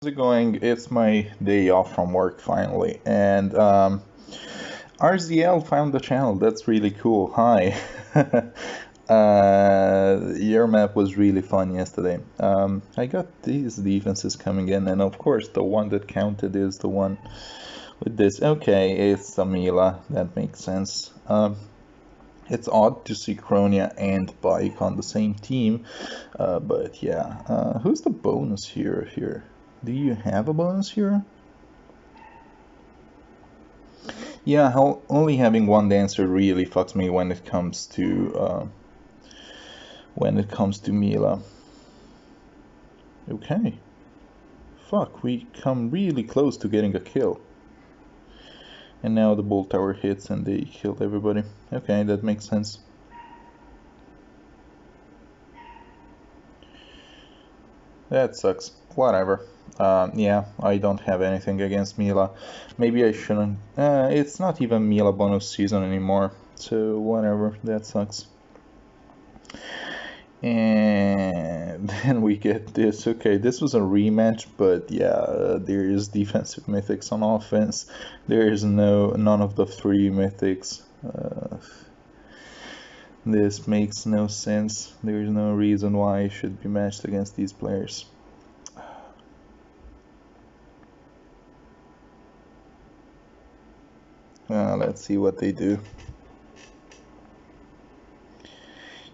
How's it going? It's my day off from work finally, and RZL found the channel. That's really cool. Hi. Your map was really fun yesterday. I got these defenses coming in, and of course, the one that counted is the one with this. Okay, it's the Mila. That makes sense. It's odd to see Cronia and Bike on the same team, but yeah. Who's the bonus hero here? Do you have a bonus hero? Yeah, only having one dancer really fucks me when it comes to Mila. Okay. Fuck, we come really close to getting a kill. And now the bolt tower hits and they killed everybody. Okay, that makes sense. That sucks. Whatever. Yeah, I don't have anything against Mila. Maybe I shouldn't. It's not even Mila bonus season anymore. So whatever, that sucks. And then we get this. Okay, this was a rematch, but yeah, there is defensive mythics on offense. There is none of the three mythics. This makes no sense. There is no reason why I should be matched against these players. Let's see what they do.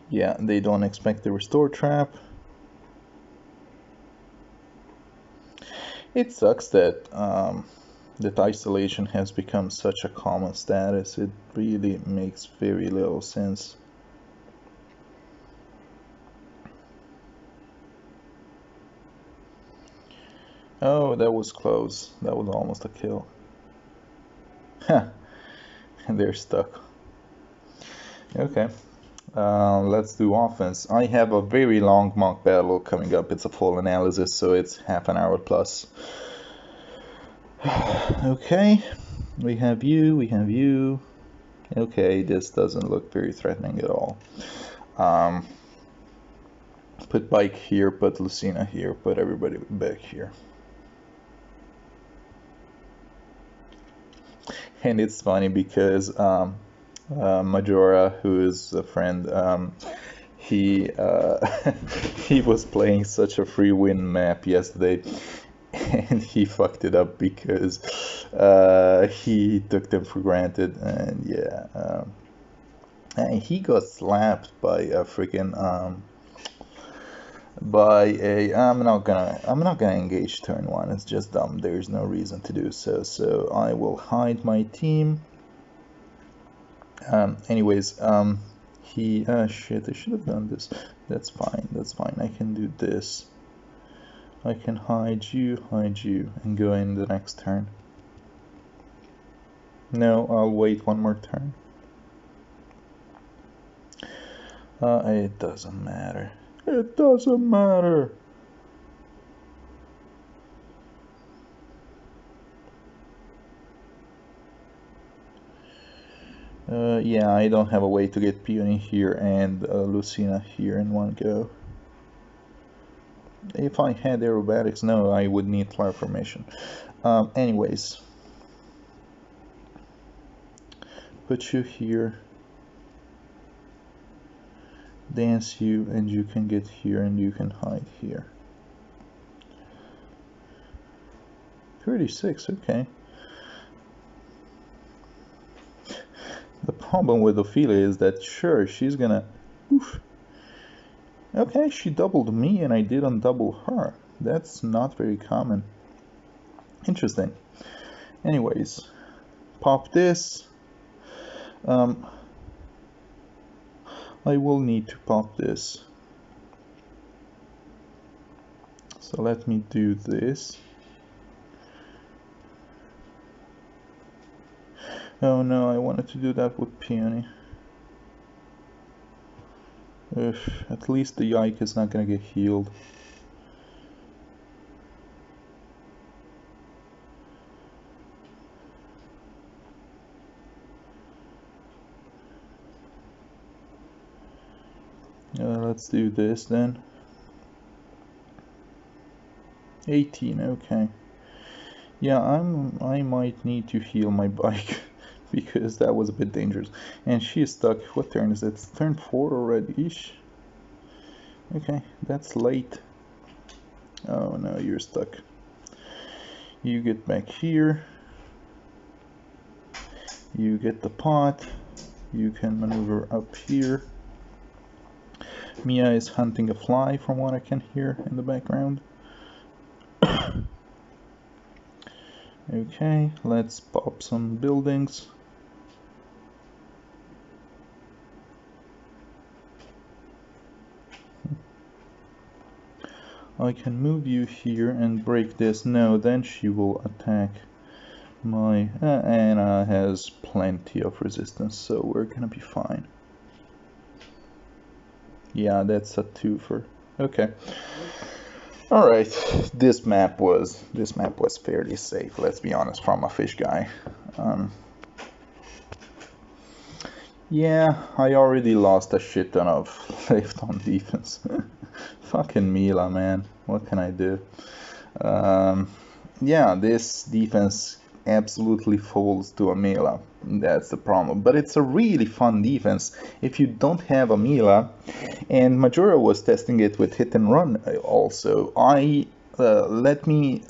Yeah, they don't expect the restore trap. It sucks that that isolation has become such a common status. It really makes very little sense. Oh, that was close. That was almost a kill. Ha! And they're stuck. Okay. Let's do offense. I have a very long monk battle coming up. It's a full analysis, so it's half an hour plus. Okay. We have you. We have you. Okay, this doesn't look very threatening at all. Put Bike here, put Lucina here, put everybody back here. And it's funny because Majora, who is a friend, he he was playing such a free win map yesterday, and he fucked it up because he took them for granted, and yeah, and he got slapped by a freaking by a I'm not gonna engage turn one. It's just dumb. There's no reason to do so. So I will hide my team. Anyways, he shit. I should have done this. That's fine. That's fine. I can do this. I can hide you, and go in the next turn. No, I'll wait one more turn. It doesn't matter. It doesn't matter. Yeah, I don't have a way to get Peony here and Lucina here in one go. If I had aerobatics, no, I would need flower formation. Anyways, put you here, dance you, and you can get here and you can hide here. 36, okay. The problem with Ophelia is that, sure, she's gonna... Oof. Okay, she doubled me and I didn't double her. That's not very common. Interesting. Anyways, pop this. I will need to pop this. So let me do this. Oh no, I wanted to do that with Peony. At least the Yike is not gonna get healed. Let's do this then. 18, okay. Yeah, I might need to heal my bike because that was a bit dangerous. And she is stuck. What turn is it? It's turn 4 already-ish. Okay, that's late. Oh no, you're stuck. You get back here. You get the pot. You can maneuver up here. Mia is hunting a fly from what I can hear in the background. Okay, let's pop some buildings. I can move you here and break this. No, then she will attack my... Anna has plenty of resistance, so we're gonna be fine. Yeah, that's a twofer. Okay. Alright, this map was fairly safe, let's be honest, from a fish guy. Yeah, I already lost a shit ton of lift on defense. Fucking Mila, man. What can I do? Yeah, this defense absolutely folds to a Mila. That's the problem. But it's a really fun defense if you don't have a Mila. And Majora was testing it with hit and run also. Let me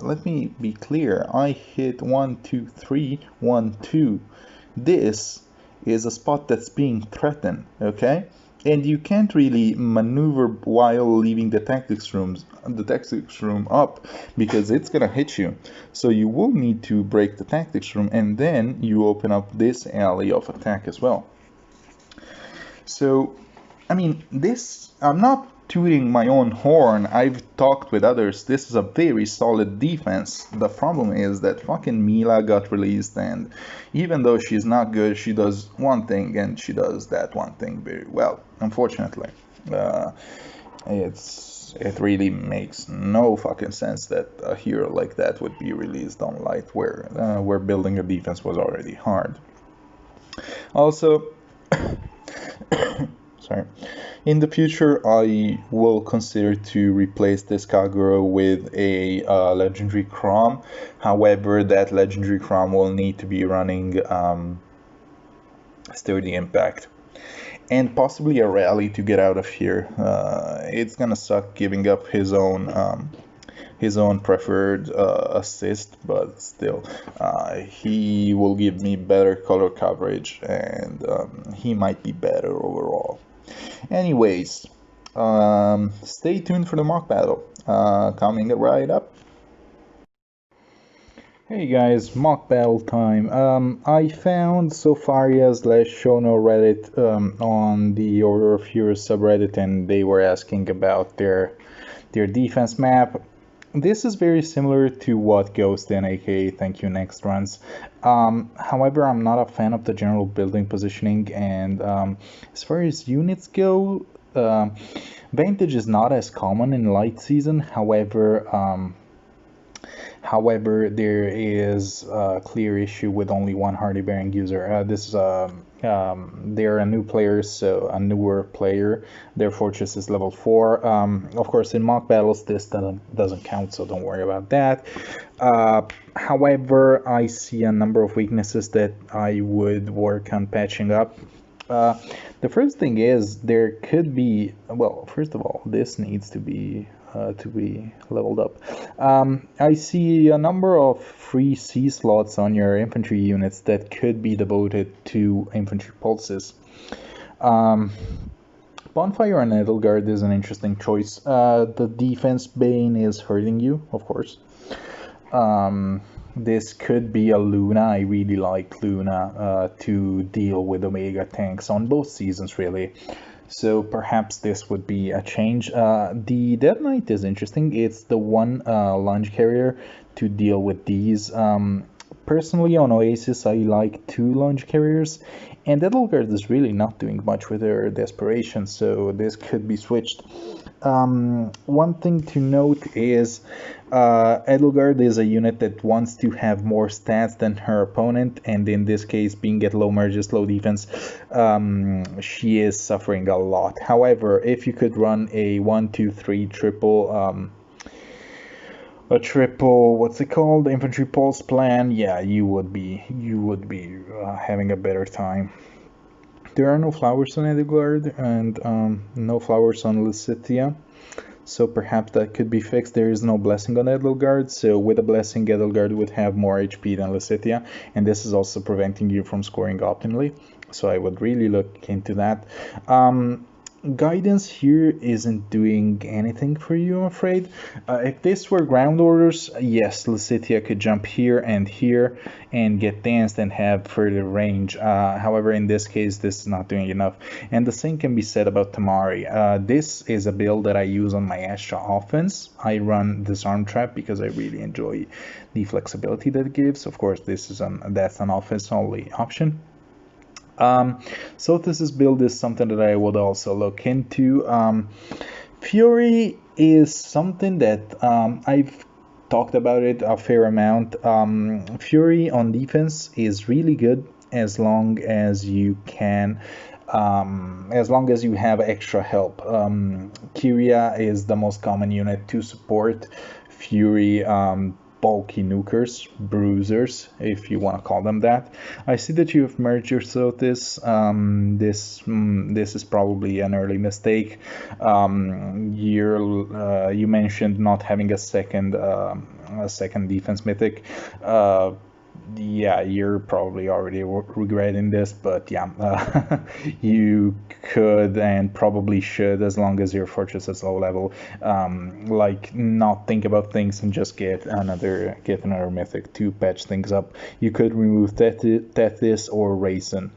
be clear. I hit 1, 2, 3, 1, 2. This is a spot that's being threatened, okay? And you can't really maneuver while leaving the tactics room up because it's gonna hit you. So you will need to break the tactics room and then you open up this alley of attack as well. So, I mean, I'm not tooting my own horn. I've talked with others. This is a very solid defense. The problem is that fucking Mila got released, and even though she's not good, she does one thing, and she does that one thing very well. Unfortunately, it really makes no fucking sense that a hero like that would be released on light, where building a defense was already hard. Also. Sorry. In the future, I will consider to replace this Kagura with a legendary Chrom. However, that legendary Chrom will need to be running Sturdy Impact. And possibly a rally to get out of here. It's gonna suck giving up his own preferred assist, but still, he will give me better color coverage, and he might be better overall. Anyways, stay tuned for the mock battle coming right up. Hey guys, mock battle time. I found Sopharia / ShownoREDDIT on the Order of Heroes subreddit, and they were asking about their defense map. This is very similar to what Ghost and aka Thank You Next runs. However, I'm not a fan of the general building positioning, and as far as units go, Vantage is not as common in light season. However, there is a clear issue with only one Hardy Bearing user. They're a new player, so a newer player. Their fortress is level 4. Of course, in mock battles, this doesn't count, so don't worry about that. However, I see a number of weaknesses that I would work on patching up. The first thing is there could be, well, first of all, this needs to be leveled up. I see a number of free C slots on your infantry units that could be devoted to infantry pulses. Bonfire and Edelgard is an interesting choice. The defense Bane is hurting you, of course. This could be a Luna. I really like Luna to deal with Omega tanks on both seasons, really. So perhaps this would be a change. The Dead Knight is interesting. It's the one lunge carrier to deal with these. Personally, on Oasis, I like 2 lunge carriers, and Edelgard is really not doing much with her desperation, so this could be switched. One thing to note is Edelgard is a unit that wants to have more stats than her opponent, and in this case, being at low merges, low defense, she is suffering a lot. However, if you could run a 1, 2, 3 triple a triple, what's it called, infantry pulse plan, yeah, you would be having a better time. There are no flowers on Edelgard and no flowers on Lucitia, so perhaps that could be fixed. There is no blessing on Edelgard, so with a blessing, Edelgard would have more HP than Lucitia, and this is also preventing you from scoring optimally. So I would really look into that. Guidance here isn't doing anything for you, I'm afraid. If this were ground orders, yes, Lucitia could jump here and get danced and have further range. However, in this case, this is not doing enough. And the same can be said about Tamari. This is a build that I use on my Astra offense. I run Disarm Trap because I really enjoy the flexibility that it gives. Of course, that's an offense only option. So this build is something that I would also look into. Fury is something that I've talked about it a fair amount. Fury on defense is really good as long as you can, as long as you have extra help. Kyria is the most common unit to support Fury. Bulky nukers, bruisers, if you want to call them that. I see that you have merged your Sothis. This is probably an early mistake. You mentioned not having a second defense mythic. Yeah, you're probably already regretting this, but yeah, you could and probably should, as long as your fortress is low level, like not think about things and just get another mythic to patch things up. You could remove Tethys or Raisin.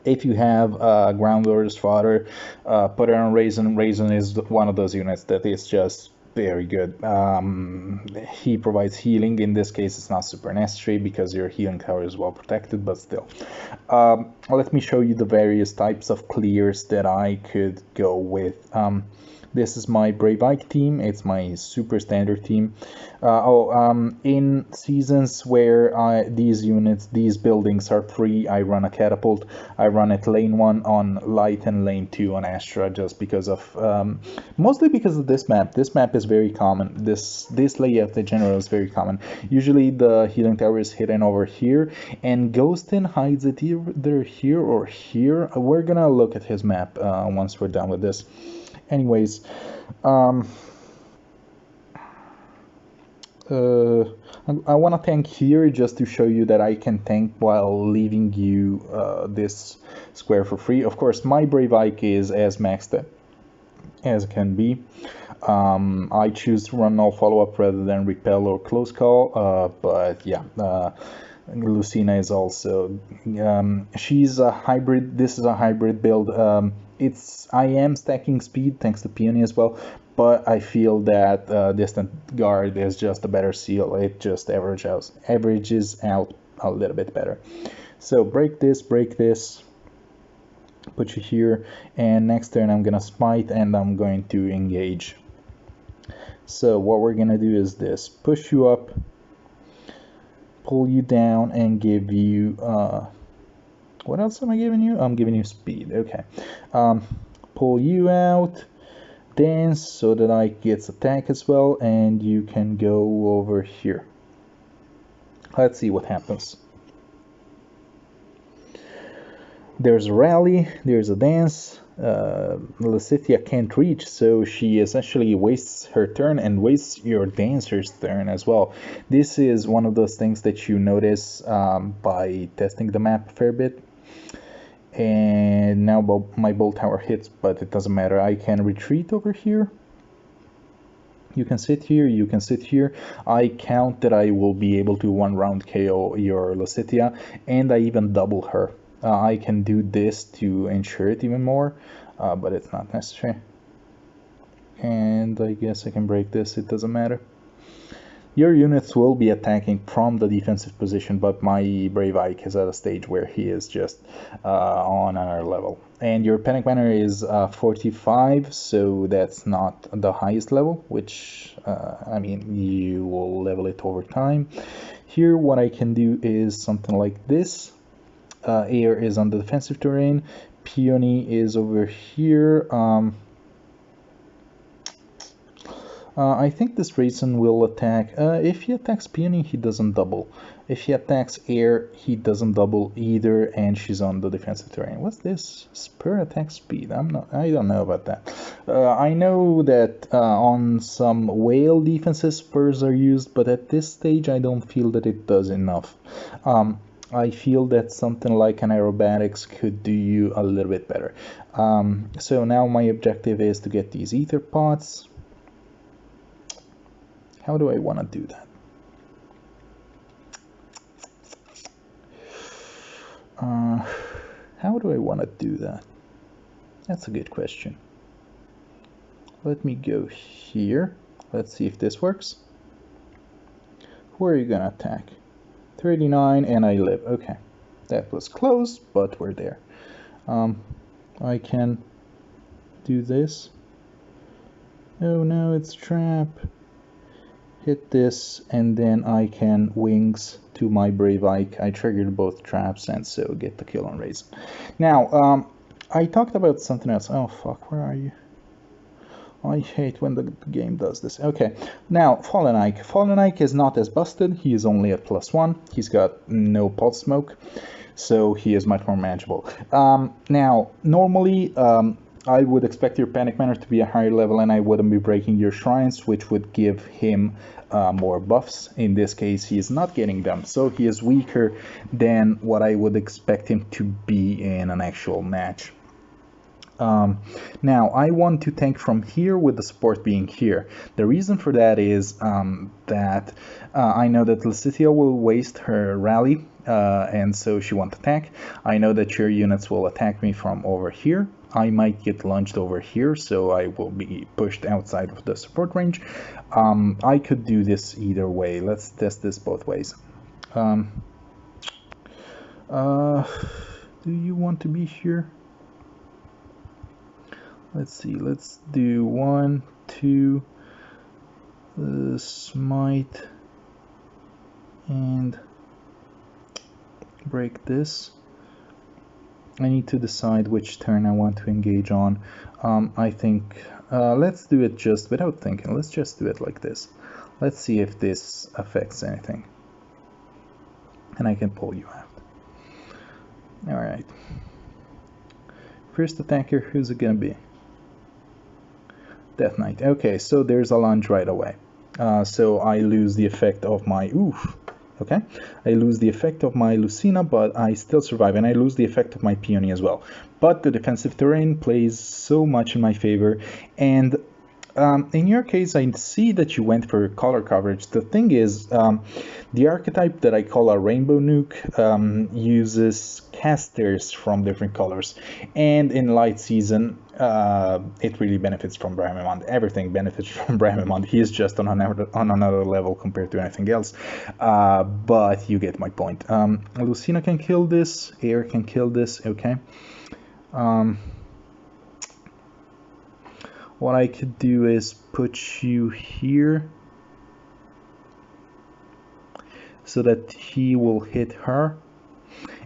If you have Ground Orders Fodder, put it on Raisin. Raisin is one of those units that is just very good. He provides healing. In this case, it's not super necessary because your healing tower is well protected, but still. Let me show you the various types of clears that I could go with. This is my Brave Ike team. It's my super standard team. In seasons where these buildings are free, I run a catapult. I run it lane 1 on light and lane 2 on Astra, just because of mostly because of this map. This map is very common. This layout in general is very common. Usually the healing tower is hidden over here, and Ghostin hides it either here or here. We're gonna look at his map once we're done with this. Anyways, I want to tank here just to show you that I can tank while leaving you this square for free. Of course, my Brave Ike is as maxed as it can be. I choose to run no follow-up rather than repel or close call, but yeah. Lucina is also she's a hybrid. This is a hybrid build. I am stacking speed thanks to Peony as well, but I feel that distant guard is just a better seal. It just averages out a little bit better. So break this, put you here, and next turn I'm gonna smite and I'm going to engage. So what we're gonna do is this: push you up, pull you down, and give you what else am I giving you? I'm giving you speed. Okay. Pull you out, dance so that I get attack as well, and you can go over here. Let's see what happens. There's a rally, there's a dance. Lucitia can't reach, so she essentially wastes her turn and wastes your dancer's turn as well. This is one of those things that you notice by testing the map a fair bit. And now my bolt tower hits, but it doesn't matter. I can retreat over here. You can sit here, you can sit here. I count that I will be able to 1 round KO your Lucitia, and I even double her. I can do this to ensure it even more, but it's not necessary. And I guess I can break this, it doesn't matter. Your units will be attacking from the defensive position, but my Brave Ike is at a stage where he is just on another level. And your Panic Banner is 45, so that's not the highest level, which, I mean, you will level it over time. Here, what I can do is something like this. Air is on the defensive terrain. Peony is over here. I think this Raisin will attack. If he attacks Peony, he doesn't double. If he attacks Air, he doesn't double either, and she's on the defensive terrain. What's this? Spur attack speed. I don't know about that. I know that on some whale defenses, spurs are used, but at this stage, I don't feel that it does enough. I feel that something like an aerobatics could do you a little bit better. So now my objective is to get these Aether pots. How do I want to do that? How do I want to do that? That's a good question. Let me go here. Let's see if this works. Where are you gonna attack? 39 and I live. Okay, that was close, but we're there. I can do this. Oh no, it's trap. Hit this, and then I can wings to my Brave Ike. I triggered both traps, and so get the kill on Raisin. Now, I talked about something else. Oh fuck, where are you? I hate when the game does this. Okay, now Fallen Ike. Fallen Ike is not as busted. He is only at +1. He's got no pulse smoke, so he is much more manageable. Now, normally, I would expect your Panic Manor to be a higher level, and I wouldn't be breaking your shrines, which would give him more buffs. In this case, he is not getting them, so he is weaker than what I would expect him to be in an actual match. Now, I want to tank from here with the support being here. The reason for that is that I know that Lysithea will waste her rally, and so she won't attack. I know that your units will attack me from over here. I might get launched over here, so I will be pushed outside of the support range. I could do this either way. Let's test this both ways. Do you want to be here? Let's see, let's do 1, 2, smite, and break this. I need to decide which turn I want to engage on. I think, let's do it just without thinking. Let's just do it like this. Let's see if this affects anything. And I can pull you out. Alright. First attacker, who's it gonna be? Death Knight. Okay, so there's a lunge right away. So I lose the effect of my... Oof. Okay, I lose the effect of my Lucina, but I still survive, and I lose the effect of my Peony as well. But the defensive terrain plays so much in my favor, and in your case, I see that you went for color coverage. The thing is, the archetype that I call a Rainbow Nuke uses casters from different colors, and in Light Season, it really benefits from Bramimond. Everything benefits from Bramimond. He is just on another level compared to anything else, but you get my point. Lucina can kill this, Air can kill this, okay. What I could do is put you here so that he will hit her,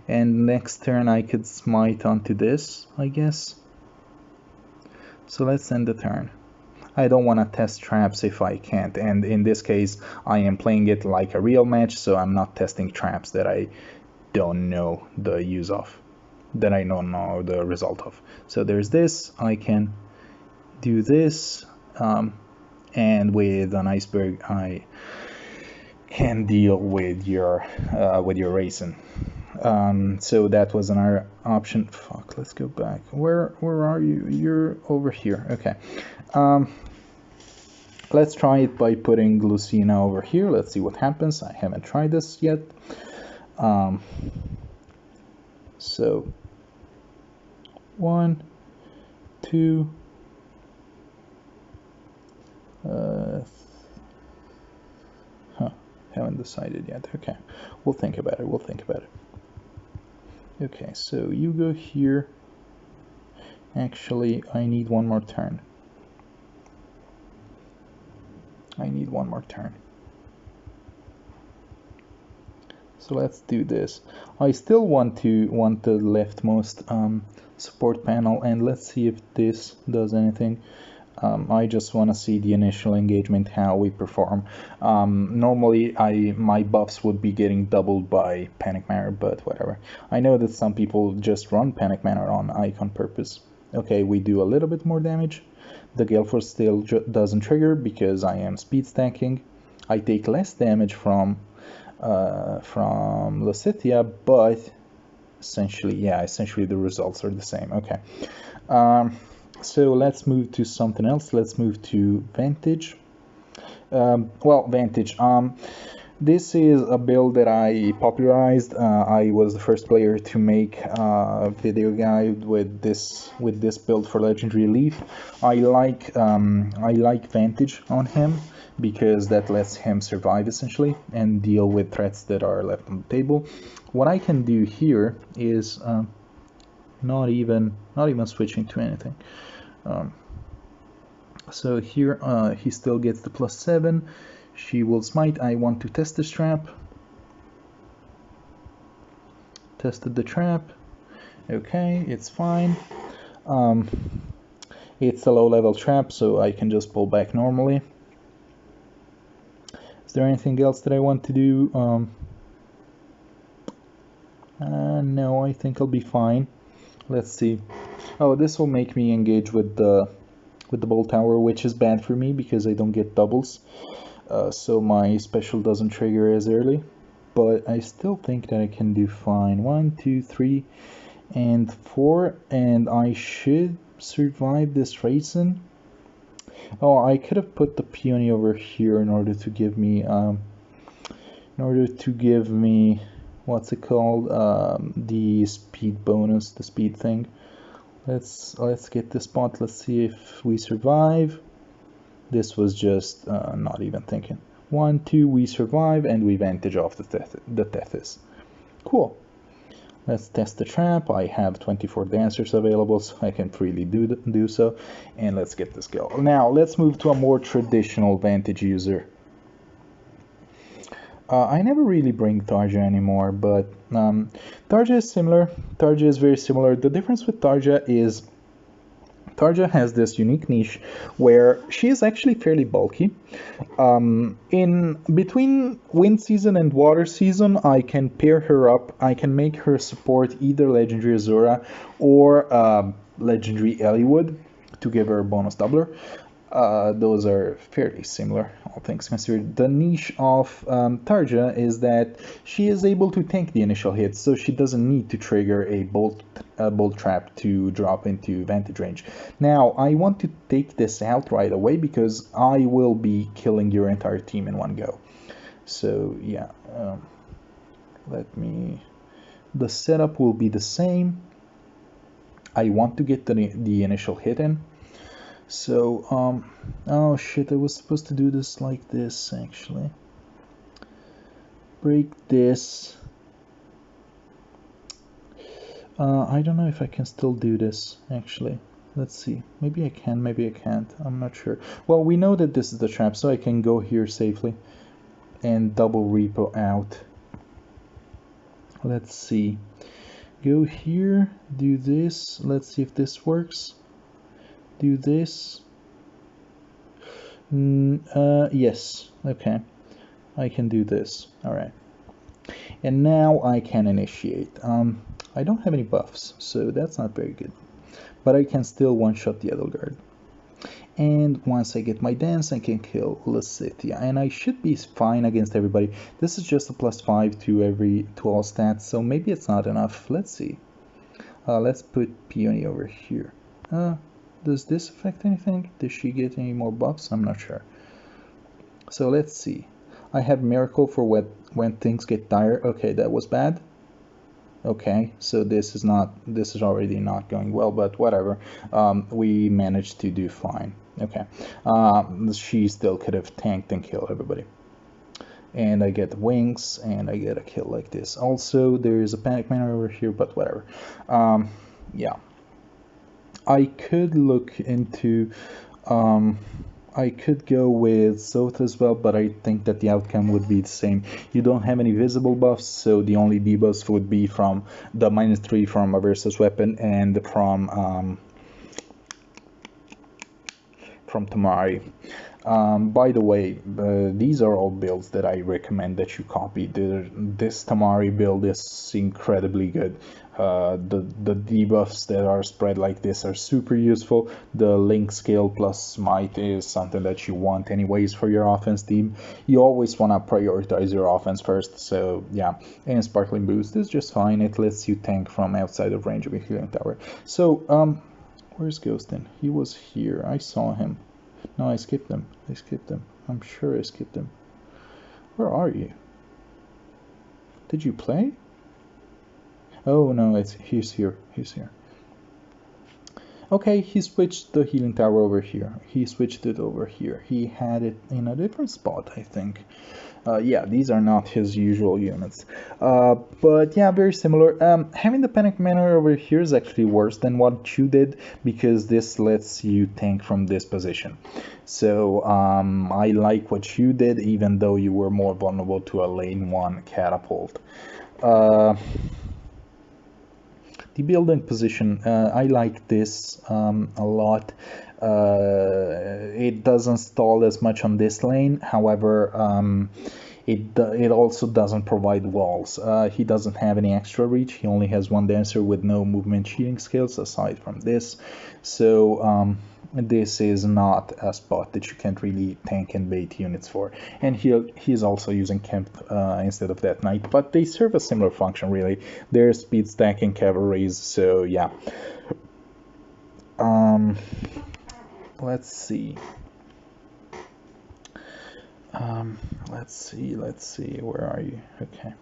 and next turn I could smite onto this, I guess. So let's end the turn. I don't want to test traps if I can't, and in this case I am playing it like a real match, so I'm not testing traps that I don't know the use of, that I don't know the result of. So there's this, I can do this, and with an iceberg I can deal with your Raisin. So that was another option. Fuck, let's go back. Where are you? You're over here. Okay. Let's try it by putting Lucina over here. Let's see what happens. I haven't tried this yet. So 1, 2. Haven't decided yet. Okay, we'll think about it. Okay, so you go here. Actually, I need one more turn. So let's do this. I still want the leftmost support panel, and let's see if this does anything. I just want to see the initial engagement, how we perform. Normally, my buffs would be getting doubled by Panic Manor, but whatever. I know that some people just run Panic Manor on icon purpose. Okay, we do a little bit more damage. The Gale Force still doesn't trigger because I am speed stacking. I take less damage from Lysithea, but essentially the results are the same. Okay. So let's move to something else. Let's move to Vantage. Vantage. This is a build that I popularized. I was the first player to make a video guide with this build for Legendary Leaf. I like Vantage on him because that lets him survive essentially and deal with threats that are left on the table. What I can do here is not even switching to anything. So here he still gets the +7. She will smite. I want to test this trap. Tested the trap. Okay, it's fine. It's a low-level trap, so I can just pull back normally. Is there anything else that I want to do? No, I think I'll be fine. Let's see. Oh, this will make me engage with the Bolt Tower, which is bad for me because I don't get doubles. So my special doesn't trigger as early. But I still think that I can do fine. 1, 2, 3, and 4, and I should survive this Raisin. Oh, I could have put the Peony over here in order to give me what's it called, the speed bonus, the speed thing. Let's get this spot. Let's see if we survive. This was just not even thinking. 1, 2, we survive, and we Vantage off the Tethys. Cool. Let's test the trap. I have 24 dancers available, so I can freely do so. And let's get this go. Now, let's move to a more traditional Vantage user. I never really bring Tarja anymore, but Tarja is similar. Tarja is very similar. The difference with Tarja is Tarja has this unique niche where she is actually fairly bulky. In between wind season and water season, I can pair her up. I can make her support either Legendary Azura or Legendary Eliwood to give her a bonus doubler. Those are fairly similar, all things considered. The niche of Tarja is that she is able to tank the initial hit, so she doesn't need to trigger a bolt trap to drop into Vantage range. Now, I want to take this out right away because I will be killing your entire team in one go. So, yeah, the setup will be the same. I want to get the initial hit in. So, oh shit, I was supposed to do this like this, actually. Break this. I don't know if I can still do this, actually. Let's see. Maybe I can, maybe I can't. I'm not sure. Well, we know that this is the trap, so I can go here safely and double repo out. Let's see. Go here, do this. Let's see if this works. Do this. Yes, okay. I can do this. Alright. And now I can initiate. I don't have any buffs, so that's not very good. But I can still one-shot the Edelgard. And once I get my dance, I can kill Lysithea. And I should be fine against everybody. This is just a +5 to all stats, so maybe it's not enough. Let's see. Let's put Peony over here. Does this affect anything? Does she get any more buffs? I'm not sure. So let's see. I have Miracle for when things get dire. Okay, that was bad. Okay, so this is already not going well, but whatever. We managed to do fine. Okay. She still could have tanked and killed everybody. And I get wings, and I get a kill like this. Also, there is a Panic Manor over here, but whatever. Yeah. I could look into, I could go with Soth as well, but I think that the outcome would be the same. You don't have any visible buffs, so the only debuffs would be from the -3 from a versus weapon and from from Tamari. By the way, these are all builds that I recommend that you copy. This Tamari build is incredibly good. The debuffs that are spread like this are super useful. The link scale plus smite is something that you want anyways for your offense team. You always want to prioritize your offense first, so yeah. And Sparkling Boost is just fine. It lets you tank from outside of range of a healing tower. So, where's Ghostin? He was here. I saw him. No, I skipped him. I'm sure I skipped him. Where are you? Did you play? Oh no, he's here. Okay, he switched the healing tower over here. He switched it over here. He had it in a different spot, I think. Yeah, these are not his usual units. But yeah, very similar. Having the Panic Manor over here is actually worse than what you did, because this lets you tank from this position. So I like what you did, even though you were more vulnerable to a lane 1 catapult. The building position, I like this a lot. It doesn't stall as much on this lane, however, it also doesn't provide walls. He doesn't have any extra reach. He only has one dancer with no movement cheating skills aside from this. So this is not a spot that you can really tank and bait units for. And he's also using Kemp instead of that knight, but they serve a similar function really. They're speed stacking cavalries, so yeah. Let's see. Let's see, where are you? Okay.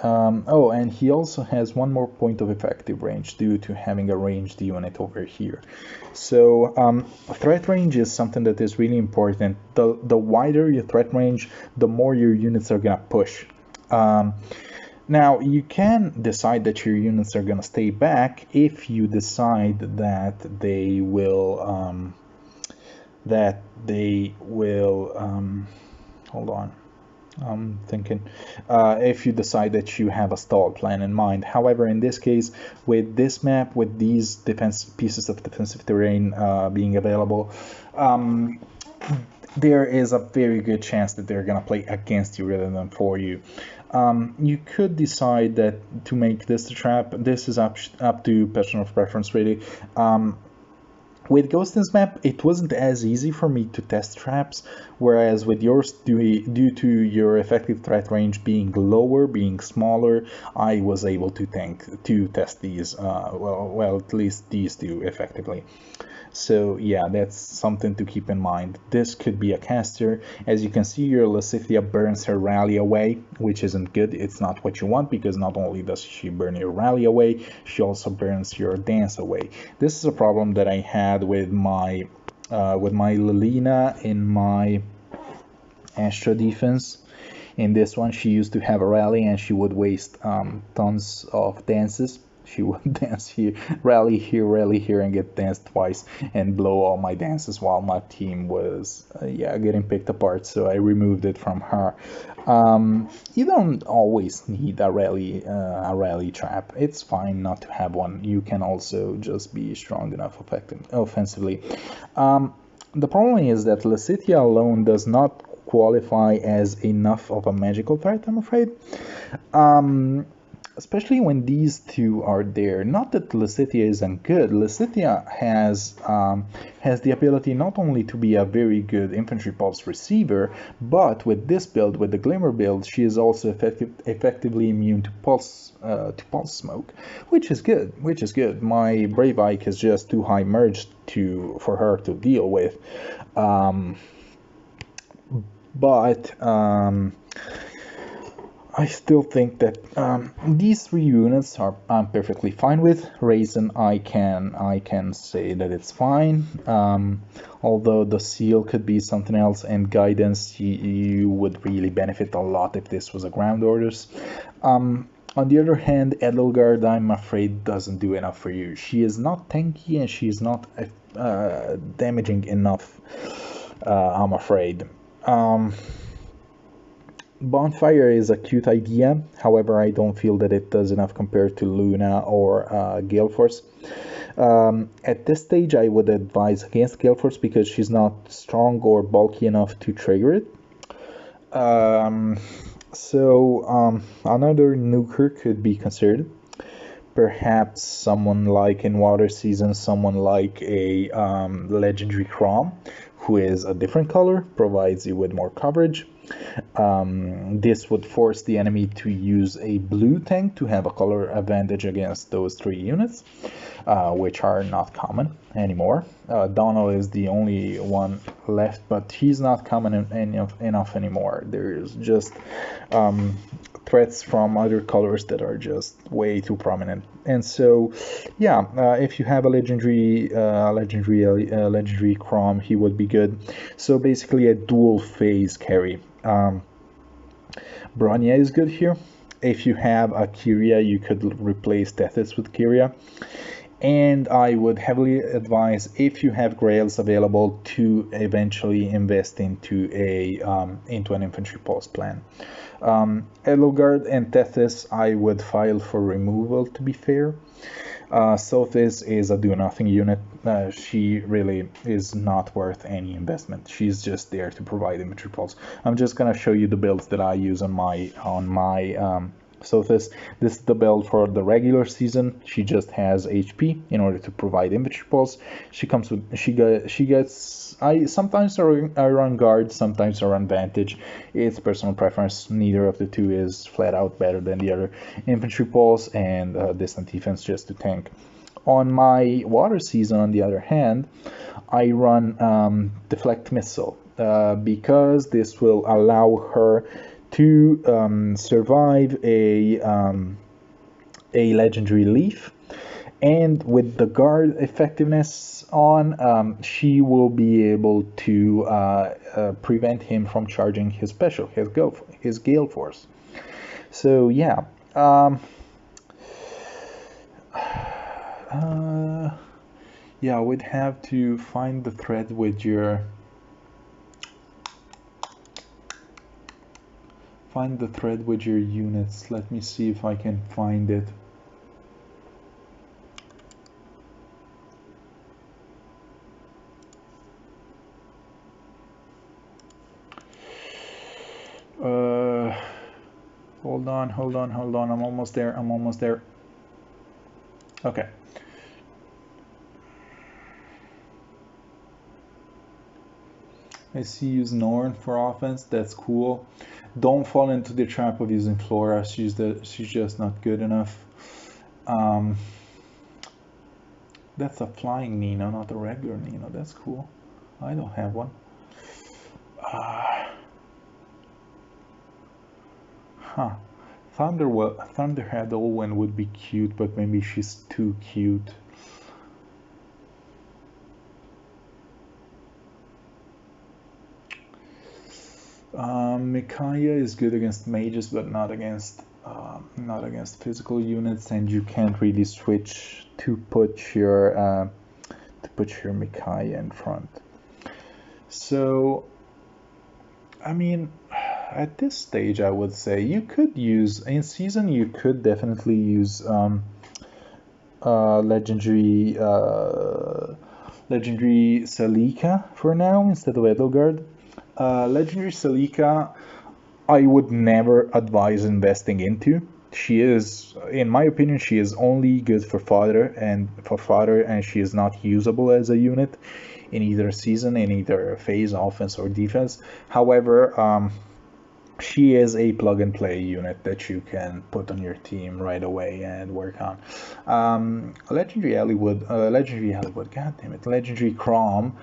Oh, and he also has one more point of effective range due to having a ranged unit over here. So threat range is something that is really important. The wider your threat range, the more your units are gonna push. Now, you can decide that your units are gonna stay back if you decide that they will hold on, I'm thinking, if you decide that you have a stall plan in mind. However, in this case, with this map, with these pieces of defensive terrain being available, there is a very good chance that they're gonna play against you rather than for you. You could decide that to make this a trap. This is up to personal preference really. With Ghostin's map, it wasn't as easy for me to test traps, whereas with yours, due to your effective threat range being lower, being smaller, I was able to test these, well, at least these two effectively. So yeah, that's something to keep in mind. This could be a caster. As you can see, your Lysithea burns her rally away, which isn't good. It's not what you want, because not only does she burn your rally away, she also burns your dance away. This is a problem that I had with my Lilina in my Astra defense. In this one, she used to have a rally and she would waste tons of dances. She would dance here, rally here, and get danced twice and blow all my dances while my team was, getting picked apart. So I removed it from her. You don't always need a rally trap. It's fine not to have one. You can also just be strong enough offensively. The problem is that Lysithea alone does not qualify as enough of a magical threat, I'm afraid. Especially when these two are there. Not that Lysithea isn't good. Lysithea has the ability not only to be a very good infantry pulse receiver, but with this build, with the Glimmer build, she is also effectively immune to pulse smoke, which is good. My Brave Ike is just too high merged for her to deal with. But I still think that these three units I'm perfectly fine with. Raisin, I can say that it's fine. Although the seal could be something else, and guidance, you would really benefit a lot if this was a ground orders. On the other hand, Edelgard, I'm afraid, doesn't do enough for you. She is not tanky and she is not damaging enough, I'm afraid. Bonfire is a cute idea, however I don't feel that it does enough compared to Luna or Gale Force. At this stage, I would advise against Gale Force because she's not strong or bulky enough to trigger it. Another nuker could be considered. Perhaps someone like in Water Season, someone like a Legendary Crom, who is a different color, provides you with more coverage. This would force the enemy to use a blue tank to have a color advantage against those 3 units, which are not common anymore. Donald is the only one left, but he's not common enough anymore. There's just threats from other colors that are just way too prominent. And so, yeah, if you have a legendary Crom, he would be good. So basically a dual phase carry. Bronya is good here. If you have a Kyria, you could replace Tethys with Kyria. And I would heavily advise, if you have Grails available, to eventually invest into an infantry pulse plan. Edelgard and Tethys, I would file for removal, to be fair. Sophis is a do-nothing unit. She really is not worth any investment. She's just there to provide infantry pulse. I'm just gonna show you the builds that I use on my Sophis. This is the build for the regular season. She just has HP in order to provide infantry pulse. She gets. Sometimes I run guard, sometimes I run vantage. It's personal preference. Neither of the two is flat out better than the other. Infantry pulse and distant defense just to tank. On my water season, on the other hand, I run deflect missile because this will allow her to survive a legendary leaf, and with the guard effectiveness on, she will be able to prevent him from charging his special, his Gale Force. So yeah, yeah, I would have to find the thread with your. Find the thread with your units. Let me see if I can find it. Hold on. I'm almost there. Okay. I see you use Norn for offense. That's cool. Don't fall into the trap of using Flora. She's just not good enough. That's a flying Nino, not a regular Nino. That's cool. I don't have one. Thunderhead Olwen would be cute, but maybe she's too cute. Micaiah is good against mages, but not against physical units, and you can't really switch to put your Micaiah in front. So, I mean, at this stage, I would say you could use in season. You could definitely use legendary Salika for now instead of Edelgard. Legendary Salika, I would never advise investing into. She is, in my opinion, she is only good for fodder, and she is not usable as a unit in either season, in either phase, offense or defense. However, she is a plug-and-play unit that you can put on your team right away and work on. Legendary Hollywood, god damn it, Legendary Crom,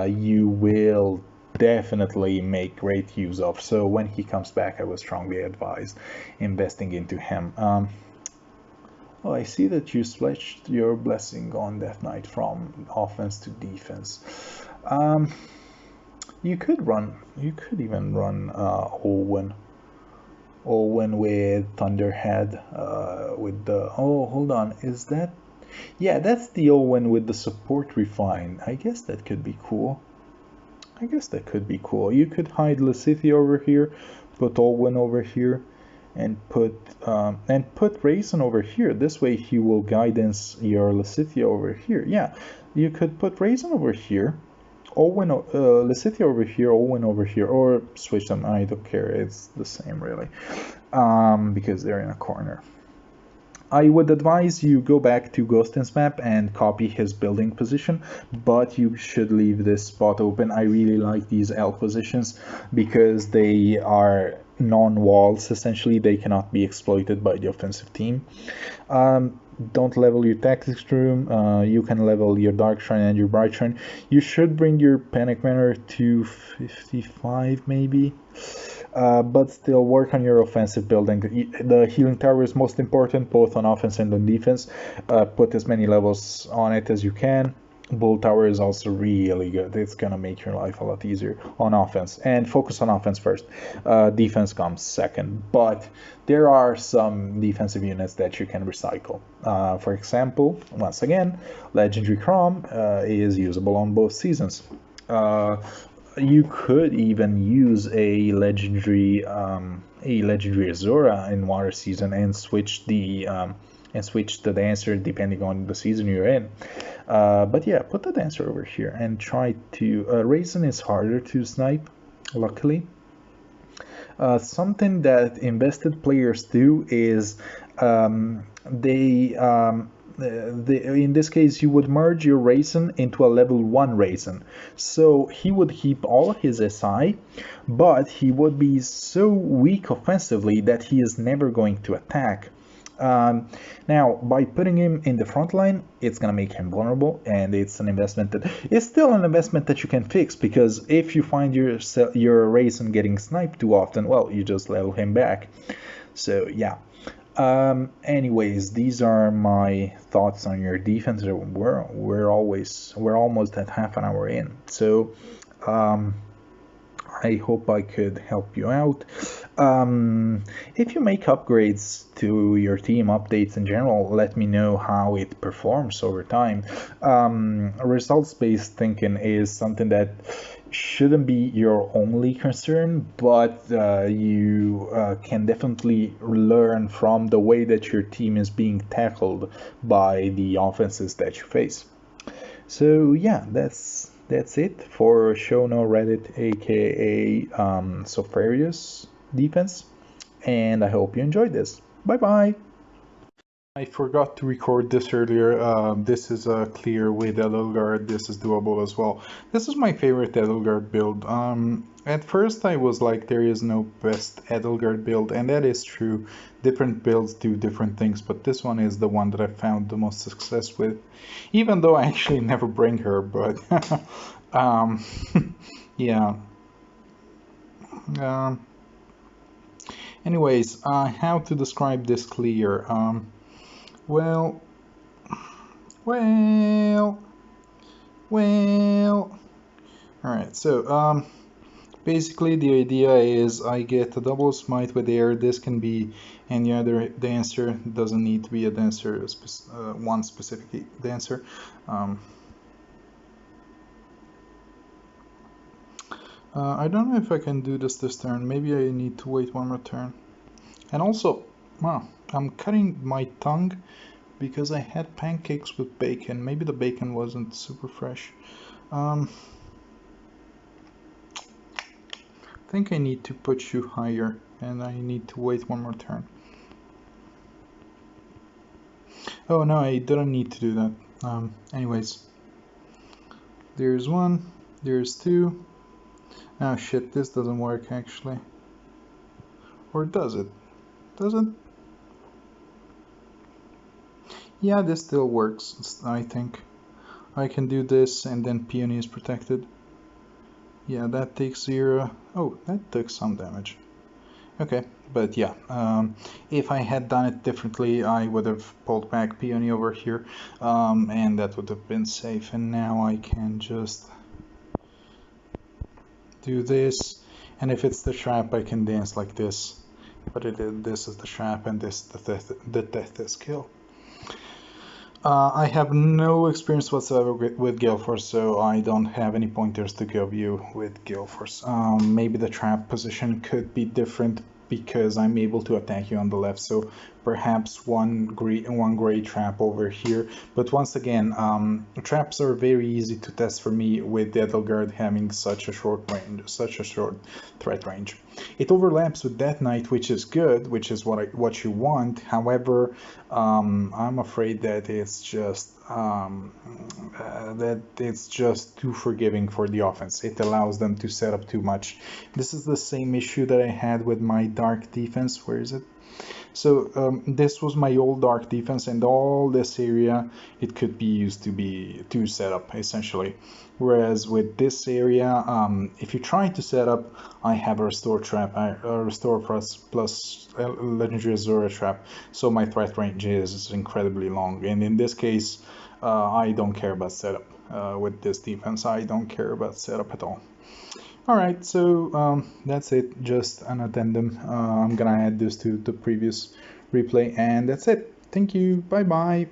you will definitely make great use of. So when he comes back, I would strongly advise investing into him. Oh, I see that you switched your blessing on Death Knight from offense to defense. You could even run Owen with Thunderhead with the, oh, hold on, is that, yeah, that's the Owen with the support refine. I guess that could be cool. You could hide Lysithia over here, put Olwen over here, and put Raisin over here. This way he will guidance your Lysithea over here. Yeah, you could put Raisin over here, Owen, Lysithea over here, Owen over here, or switch them. I don't care. It's the same really, because they're in a corner. I would advise you go back to Ghostin's map and copy his building position, but you should leave this spot open. I really like these L positions because they are non-walls, essentially. They cannot be exploited by the offensive team. Don't level your tactics room. You can level your dark shrine and your bright shrine. You should bring your panic manor to 55 maybe. But still work on your offensive building. The healing tower is most important, both on offense and on defense. Put as many levels on it as you can. Bull tower is also really good. It's gonna make your life a lot easier on offense, and focus on offense first. Defense comes second, but there are some defensive units that you can recycle. For example, once again, Legendary Crom is usable on both seasons. You could even use a legendary Azura in water season and switch the dancer depending on the season you're in. But yeah, put the dancer over here and try to. Raisin is harder to snipe, luckily. Something that invested players do is in this case, you would merge your Raisin into a level 1 Raisin. So he would keep all his SI, but he would be so weak offensively that he is never going to attack. Now, by putting him in the front line, it's going to make him vulnerable, and it's an investment that is still an investment that you can fix, because if you find your Raisin getting sniped too often, well, you just level him back. So, yeah. Anyways, these are my thoughts on your defense. We're almost at half an hour in, so I hope I could help you out. If you make upgrades to your team, updates in general, let me know how it performs over time. Results-based thinking is something that shouldn't be your only concern, but you can definitely learn from the way that your team is being tackled by the offenses that you face. So yeah, that's it for ShownoREDDIT, aka Sopharia's defense, and I hope you enjoyed this. Bye bye. I forgot to record this earlier. This is a clear with Edelgard. This is doable as well. This is my favorite Edelgard build. At first I was like, there is no best Edelgard build, and that is true. Different builds do different things, but this one is the one that I found the most success with. Even though I actually never bring her, but yeah. Anyways, how to describe this clear? Well. Alright, so, basically the idea is I get a double smite with air. This can be any other dancer. It doesn't need to be a dancer, one specific dancer. I don't know if I can do this turn. Maybe I need to wait one more turn. And also, I'm cutting my tongue because I had pancakes with bacon. Maybe the bacon wasn't super fresh. I think I need to put you higher, and I need to wait one more turn. Oh no, I didn't need to do that. Anyways, there's one, there's two. Oh shit, this doesn't work actually. Or does it? Does it? Yeah, this still works, I think. I can do this and then Peony is protected. Yeah, that takes 0. Oh, that took some damage. Okay, but yeah, if I had done it differently, I would have pulled back Peony over here, and that would have been safe. And now I can just do this, and if it's the trap, I can dance like this. But this is the trap, and this the death is kill. I have no experience whatsoever with Gale Force, so I don't have any pointers to give you with Gale Force. Maybe the trap position could be different, because I'm able to attack you on the left. So perhaps one gray trap over here. But once again, traps are very easy to test for me with the Edelgard having such a short range, such a short threat range. It overlaps with Death Knight, which is good, which is what you want. However, I'm afraid that it's just too forgiving for the offense. It allows them to set up too much. This is the same issue that I had with my dark defense. Where is it? So this was my old dark defense, and all this area it could be used to set up essentially. Whereas with this area, if you try to set up, I have a restore trap, a restore plus legendary Azura trap, so my threat range is incredibly long. And in this case, I don't care about setup. With this defense, I don't care about setup at all. Alright, so that's it, just an addendum. I'm gonna add this to the previous replay, and that's it. Thank you, bye bye.